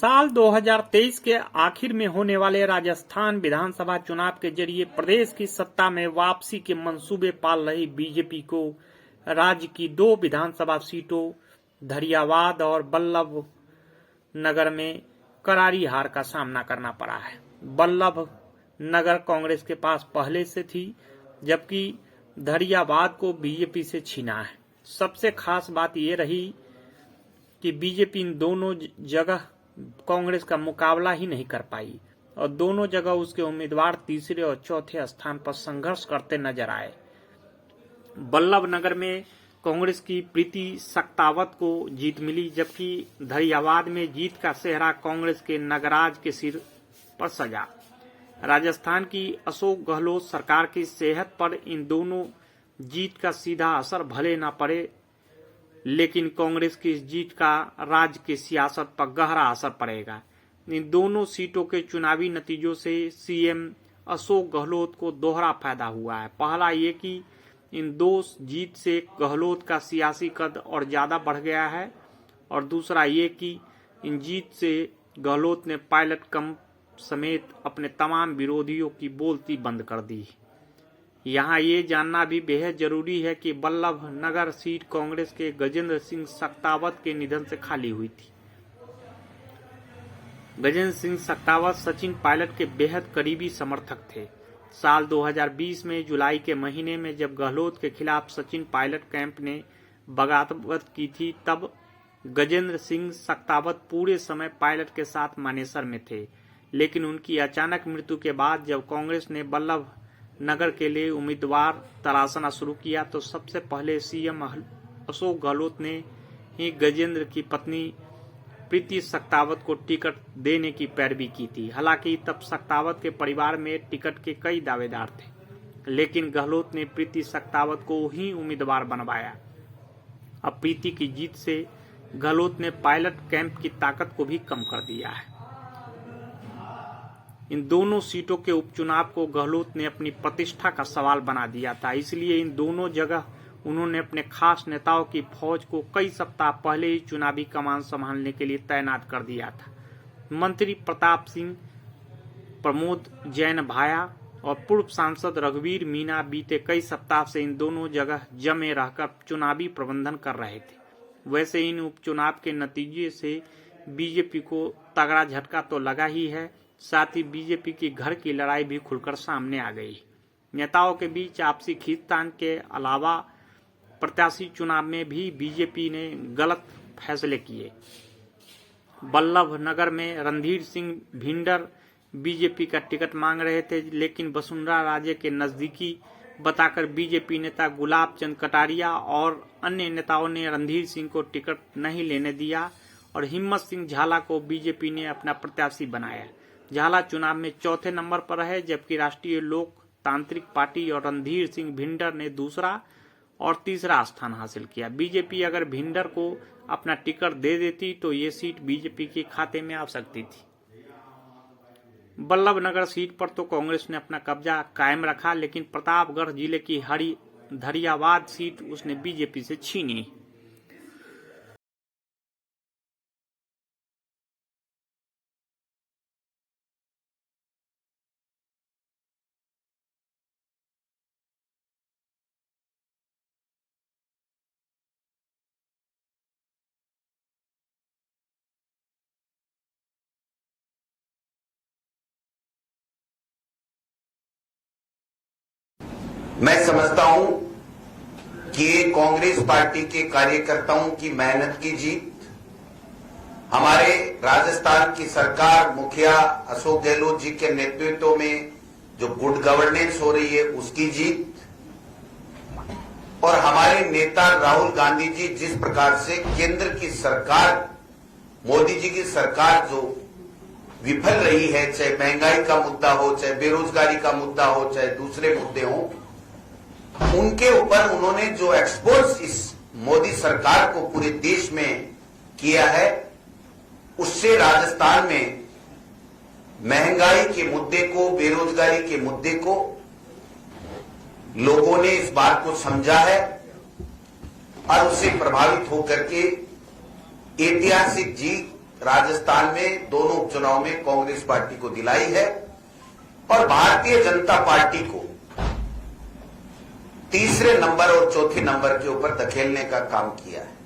साल 2023 के आखिर में होने वाले राजस्थान विधानसभा चुनाव के जरिए प्रदेश की सत्ता में वापसी के मंसूबे पाल रही बीजेपी को राज्य की 2 विधानसभा सीटों धरियावाद और बल्लभ नगर में करारी हार का सामना करना पड़ा है। बल्लभ नगर कांग्रेस के पास पहले से थी, जबकि धरियावाद को बीजेपी से छीना है। सबसे खास बात यह रही कि बीजेपी इन दोनों जगह कांग्रेस का मुकाबला ही नहीं कर पाई और दोनों जगह उसके उम्मीदवार तीसरे और चौथे स्थान पर संघर्ष करते नजर आए। बल्लभ नगर में कांग्रेस की प्रीति सक्तावत को जीत मिली, जबकि धरियावाद में जीत का सेहरा कांग्रेस के नगराज के सिर पर सजा। राजस्थान की अशोक गहलोत सरकार की सेहत पर इन दोनों जीत का सीधा असर भले न पड़े, लेकिन कांग्रेस की इस जीत का राज्य की सियासत पर गहरा असर पड़ेगा। इन दोनों सीटों के चुनावी नतीजों से सीएम अशोक गहलोत को दोहरा फायदा हुआ है। पहला ये कि इन 2 जीत से गहलोत का सियासी कद और ज्यादा बढ़ गया है, और दूसरा ये कि इन जीत से गहलोत ने पायलट कम समेत अपने तमाम विरोधियों की बोलती बंद कर दी। यहाँ ये जानना भी बेहद जरूरी है कि बल्लभ नगर सीट कांग्रेस के गजेंद्र सिंह सक्तावत के निधन से खाली हुई थी। गजेंद्र सिंह सक्तावत सचिन पायलट के बेहद करीबी समर्थक थे। साल 2020 में जुलाई के महीने में जब गहलोत के खिलाफ सचिन पायलट कैंप ने बगावत की थी, तब गजेंद्र सिंह सक्तावत पूरे समय पायलट के साथ मानेसर में थे। लेकिन उनकी अचानक मृत्यु के बाद जब कांग्रेस ने बल्लभ नगर के लिए उम्मीदवार तलाशना शुरू किया, तो सबसे पहले सीएम अशोक गहलोत ने ही गजेंद्र की पत्नी प्रीति सक्तावत को टिकट देने की पैरवी की थी। हालांकि तब सक्तावत के परिवार में टिकट के कई दावेदार थे, लेकिन गहलोत ने प्रीति सक्तावत को ही उम्मीदवार बनवाया। अब प्रीति की जीत से गहलोत ने पायलट कैंप की ताकत को भी कम कर दिया है। इन दोनों सीटों के उपचुनाव को गहलोत ने अपनी प्रतिष्ठा का सवाल बना दिया था, इसलिए इन दोनों जगह उन्होंने अपने खास नेताओं की फौज को कई सप्ताह पहले ही चुनावी कमान संभालने के लिए तैनात कर दिया था। मंत्री प्रताप सिंह, प्रमोद जैन भाया और पूर्व सांसद रघुवीर मीना बीते कई सप्ताह से इन दोनों जगह जमे रहकर चुनावी प्रबंधन कर रहे थे। वैसे इन उपचुनाव के नतीजे से बीजेपी को तगड़ा झटका तो लगा ही है, साथ ही बीजेपी की घर की लड़ाई भी खुलकर सामने आ गई। नेताओं के बीच आपसी खींचतान के अलावा प्रत्याशी चुनाव में भी बीजेपी ने गलत फैसले किए। बल्लभ नगर में रणधीर सिंह भिंडर बीजेपी का टिकट मांग रहे थे, लेकिन वसुंधरा राजे के नजदीकी बताकर बीजेपी नेता गुलाब चंद कटारिया और अन्य नेताओं ने रणधीर सिंह को टिकट नहीं लेने दिया और हिम्मत सिंह झाला को बीजेपी ने अपना प्रत्याशी बनाया। झाला चुनाव में चौथे नंबर पर रहे, जबकि राष्ट्रीय लोकतांत्रिक पार्टी और रणधीर सिंह भिंडर ने दूसरा और तीसरा स्थान हासिल किया। बीजेपी अगर भिंडर को अपना टिकट दे देती तो ये सीट बीजेपी के खाते में आ सकती थी। बल्लभ नगर सीट पर तो कांग्रेस ने अपना कब्जा कायम रखा, लेकिन प्रतापगढ़ जिले की धरियावाद सीट उसने बीजेपी से छीनी। मैं समझता हूं कि ये कांग्रेस पार्टी के कार्यकर्ताओं की मेहनत की जीत, हमारे राजस्थान की सरकार मुखिया अशोक गहलोत जी के नेतृत्व में जो गुड गवर्नेंस हो रही है उसकी जीत, और हमारे नेता राहुल गांधी जी जिस प्रकार से केंद्र की सरकार, मोदी जी की सरकार जो विफल रही है, चाहे महंगाई का मुद्दा हो, चाहे बेरोजगारी का मुद्दा हो, चाहे दूसरे मुद्दे हो, उनके ऊपर उन्होंने जो एक्सपोज इस मोदी सरकार को पूरे देश में किया है, उससे राजस्थान में महंगाई के मुद्दे को, बेरोजगारी के मुद्दे को लोगों ने इस बात को समझा है और उससे प्रभावित होकर के ऐतिहासिक जीत राजस्थान में दोनों उपचुनाव में कांग्रेस पार्टी को दिलाई है और भारतीय जनता पार्टी को तीसरे नंबर और चौथे नंबर के ऊपर धकेलने का काम किया है।